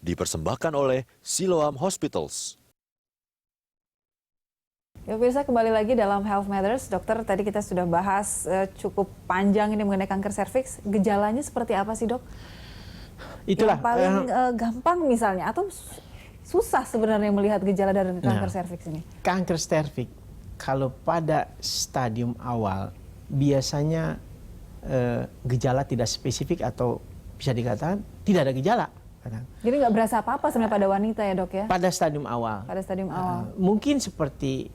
dipersembahkan oleh Siloam Hospitals. Ya pemirsa, kembali lagi dalam Health Matters. Dokter, tadi kita sudah bahas cukup panjang ini mengenai kanker serviks. Gejalanya seperti apa sih, Dok? Itulah yang paling gampang misalnya, atau susah sebenarnya melihat gejala dari kanker serviks ini? Kanker serviks kalau pada stadium awal biasanya gejala tidak spesifik atau bisa dikatakan tidak ada gejala. Jadi nggak berasa apa-apa sebenarnya pada wanita ya, Dok ya? Pada stadium awal. Pada stadium awal. Mungkin seperti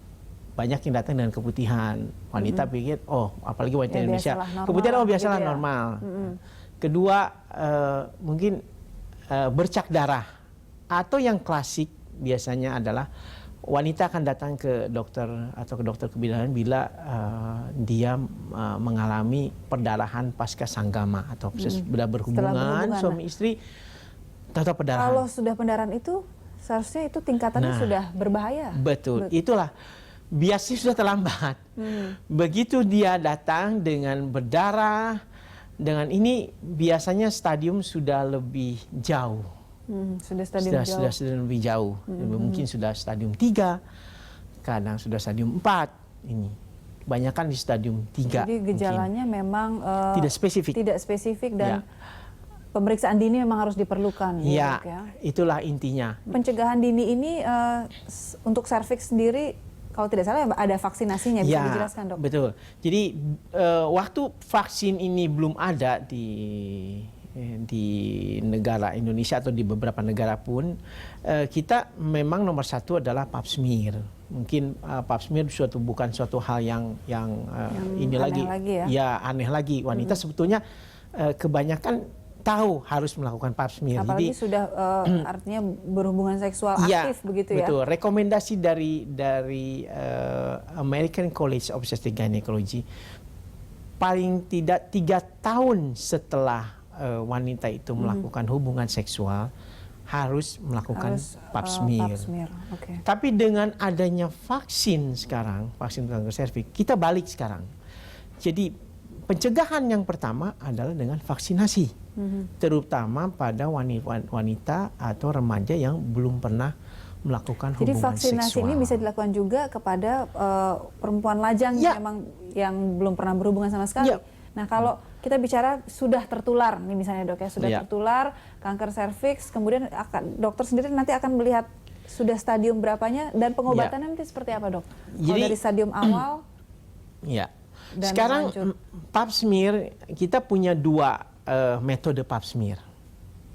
banyak yang datang dengan keputihan. Wanita pikir, oh apalagi wanita Ya, Indonesia, biasalah, keputihan oh biasalah gitu ya. normal. Kedua, mungkin bercak darah. Atau yang klasik biasanya adalah wanita akan datang ke dokter atau ke dokter kebidanan bila dia mengalami perdarahan pasca sanggama atau sudah berhubungan suami istri atau perdarahan. Kalau sudah pendarahan itu seharusnya itu tingkatannya sudah berbahaya. Betul, itulah. Biasanya sudah terlambat. Begitu dia datang dengan berdarah, dengan ini biasanya stadium sudah lebih jauh. Sudah stadium jauh. Sudah lebih jauh. Mungkin sudah stadium 3, kadang sudah stadium 4 ini. Kebanyakan di stadium 3. Jadi gejalanya memang tidak spesifik. Tidak spesifik dan pemeriksaan dini memang harus diperlukan. Ya, itulah intinya. Pencegahan dini ini untuk serviks sendiri, kalau tidak salah ada vaksinasinya, bisa dijelaskan, Dok? Betul. Jadi waktu vaksin ini belum ada di negara Indonesia atau di beberapa negara pun, kita memang nomor satu adalah pap smear. Mungkin pap smear bukan suatu hal yang ini aneh lagi ya? Aneh lagi. Wanita sebetulnya kebanyakan tahu harus melakukan pap smear. Apalagi jadi, sudah artinya berhubungan seksual aktif begitu ya? Betul. Rekomendasi dari American College of Obstetrics Gynecology, paling tidak 3 tahun setelah wanita itu melakukan hubungan seksual harus melakukan pap smear. Okay. Tapi dengan adanya vaksin sekarang, vaksin kanker serviks, kita balik sekarang. Jadi pencegahan yang pertama adalah dengan vaksinasi. Terutama pada wanita atau remaja yang belum pernah melakukan hubungan seksual. Jadi vaksinasi ini bisa dilakukan juga kepada perempuan lajang yang belum pernah berhubungan sama sekali. Nah, kalau kita bicara sudah tertular, nih misalnya, Dok ya, sudah tertular kanker serviks, kemudian dokter sendiri nanti akan melihat sudah stadium berapanya dan pengobatannya nanti seperti apa, Dok? Kalau dari stadium awal? Dan sekarang pap smear kita punya 2 metode pap smear.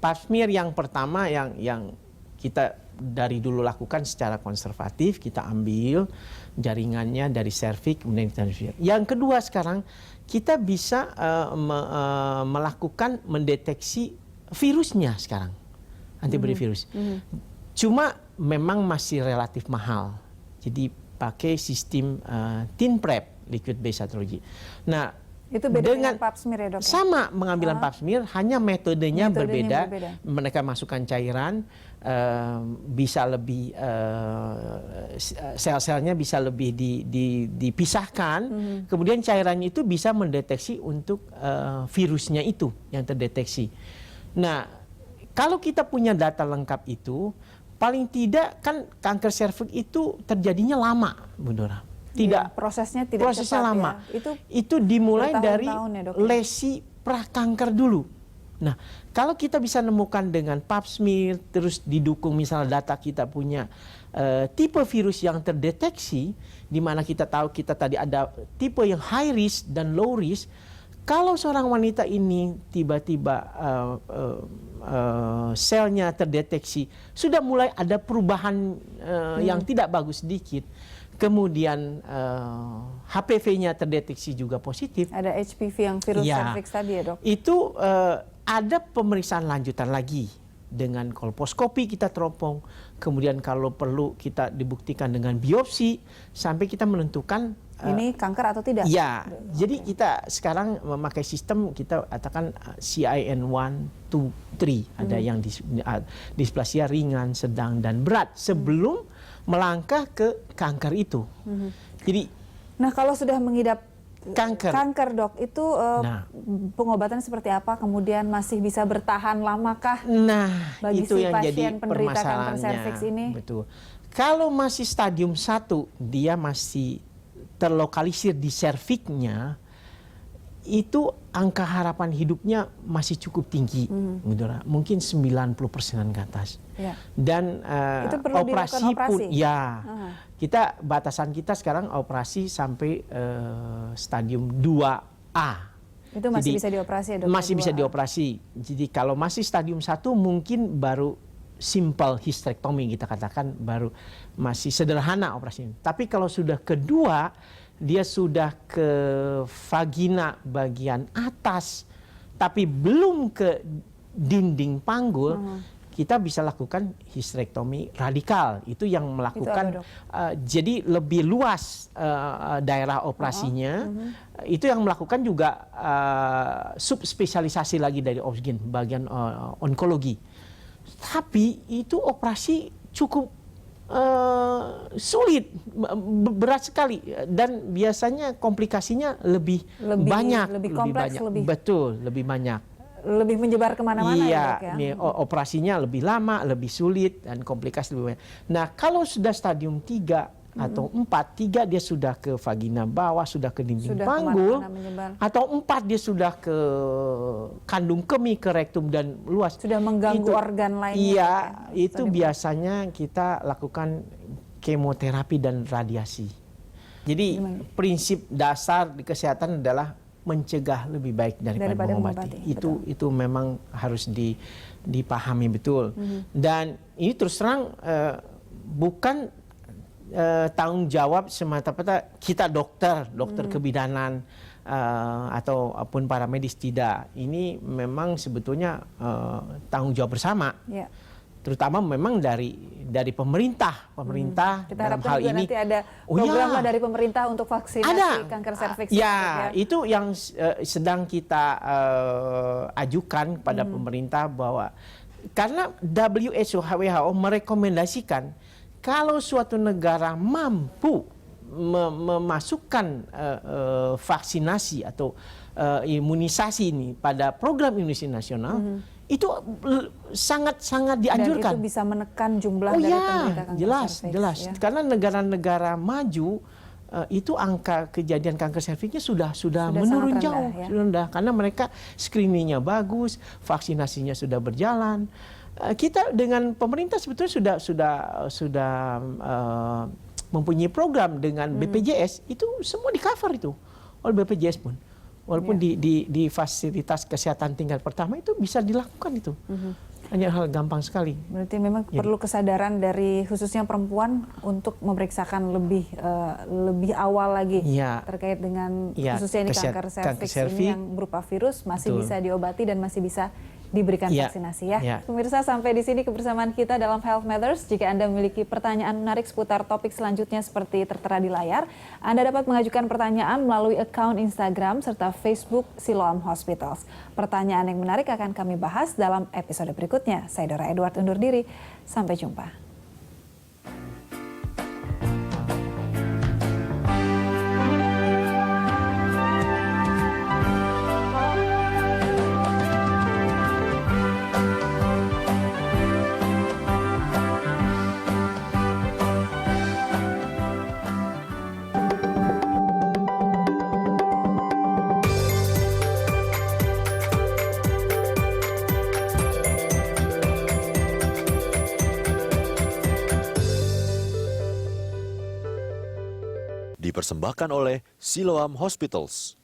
Pap smear yang pertama yang kita dari dulu lakukan secara konservatif, kita ambil jaringannya dari serviks kemudian kita smear. Yang kedua sekarang kita bisa melakukan mendeteksi virusnya sekarang, antibody virus. Cuma memang masih relatif mahal. Jadi pakai sistem thin prep, liquid based cytology. Nah, itu beda dengan pap smear ya, Dok? Sama pengambilan pap smear, hanya metodenya berbeda. Mereka masukkan cairan, bisa lebih sel-selnya bisa lebih dipisahkan. Kemudian cairannya itu bisa mendeteksi untuk virusnya itu yang terdeteksi. Nah, kalau kita punya data lengkap itu, paling tidak kan kanker serviks itu terjadinya lama, Bu Dora. Tidak, prosesnya tidak cepat, lama. Ya. Itu dimulai dari ya, lesi prakanker dulu. Nah, kalau kita bisa nemukan dengan pap smear, terus didukung misalnya data kita punya tipe virus yang terdeteksi, di mana kita tahu kita tadi ada tipe yang high risk dan low risk. Kalau seorang wanita ini tiba-tiba selnya terdeteksi, sudah mulai ada perubahan yang tidak bagus sedikit. Kemudian HPV-nya terdeteksi juga positif. Ada HPV yang virus serviks tadi ya, Dok? Itu ada pemeriksaan lanjutan lagi dengan kolposkopi kita teropong. Kemudian kalau perlu kita dibuktikan dengan biopsi sampai kita menentukan ini kanker atau tidak? Ya, jadi kita sekarang memakai sistem kita katakan CIN 1, 2, 3. Ada yang displasia ringan, sedang, dan berat sebelum melangkah ke kanker itu. Jadi, nah kalau sudah mengidap Kanker. Kanker, Dok, itu pengobatan seperti apa? Kemudian masih bisa bertahan lamakah? Nah, bagi itu si yang pasien jadi penderita kanker permasalahannya. serviks ini? Betul. Kalau masih stadium 1, dia masih terlokalisir di serviknya, itu angka harapan hidupnya masih cukup tinggi, gitu lah. Mungkin 90%-an ke atas. Ya. Dan Itu perlu operasi dilakukan pun, operasi? ya, kita batasan kita sekarang operasi sampai stadium 2A. Itu masih Jadi, bisa dioperasi ya, Dok? Masih bisa 2A? dioperasi. Jadi kalau masih stadium 1 mungkin baru simple hysterectomy, kita katakan baru masih sederhana operasinya. Tapi kalau sudah kedua, dia sudah ke vagina bagian atas tapi belum ke dinding panggul, kita bisa lakukan hysterectomy radikal. Itu yang melakukan, Itu apa, Dok? jadi lebih luas daerah operasinya. Itu yang melakukan juga subspesialisasi lagi dari obgyn, bagian onkologi. Tapi itu operasi cukup sulit, berat sekali, dan biasanya komplikasinya lebih banyak, lebih kompleks, banyak. Betul, lebih banyak. Lebih menyebar kemana-mana Iya, ya, Dok, ya? operasinya lebih lama, lebih sulit, dan komplikasi lebih banyak. Nah, kalau sudah stadium 3 atau 4, 3 dia sudah ke vagina bawah, sudah ke dinding Sudah panggul, kemana-mana menyebar. atau 4 dia sudah ke kandung kemih, ke rektum dan luas. Sudah mengganggu organ lainnya. Iya, Dok, ya? itu biasanya kita lakukan kemoterapi dan radiasi. Jadi prinsip dasar di kesehatan adalah mencegah lebih baik daripada mengobati. Itu memang harus dipahami betul. Dan ini terus terang bukan tanggung jawab semata-mata kita dokter kebidanan ataupun para medis, tidak. Ini memang sebetulnya tanggung jawab bersama. Ya. Terutama memang dari pemerintah Kita dalam harapkan hal juga ini. nanti ada program lah dari pemerintah untuk vaksinasi kanker serviks. Ya, itu yang sedang kita ajukan pada pemerintah, bahwa karena WHO merekomendasikan kalau suatu negara mampu memasukkan vaksinasi atau imunisasi ini pada program imunisasi nasional, itu sangat-sangat dianjurkan. Dan itu bisa menekan jumlah dari penderita kanker serviks. Jelas. Ya. Karena negara-negara maju itu angka kejadian kanker serviksnya sudah menurun sangat rendah, jauh, ya. sudah rendah, karena mereka screeningnya bagus, vaksinasinya sudah berjalan. Kita dengan pemerintah sebetulnya sudah mempunyai program dengan BPJS, itu semua di cover itu oleh BPJS pun. Walaupun di fasilitas kesehatan tingkat pertama itu bisa dilakukan itu. Hanya hal gampang sekali. Berarti memang perlu kesadaran dari khususnya perempuan untuk memeriksakan lebih awal lagi terkait dengan khususnya ini kanker serviks ini yang berupa virus masih bisa diobati dan masih bisa diberikan vaksinasi ya. Pemirsa, sampai di sini kebersamaan kita dalam Health Matters. Jika Anda memiliki pertanyaan menarik seputar topik selanjutnya seperti tertera di layar, Anda dapat mengajukan pertanyaan melalui akun Instagram serta Facebook Siloam Hospitals. Pertanyaan yang menarik akan kami bahas dalam episode berikutnya. Saya Dora Edward undur diri. Sampai jumpa. Dipersembahkan oleh Siloam Hospitals.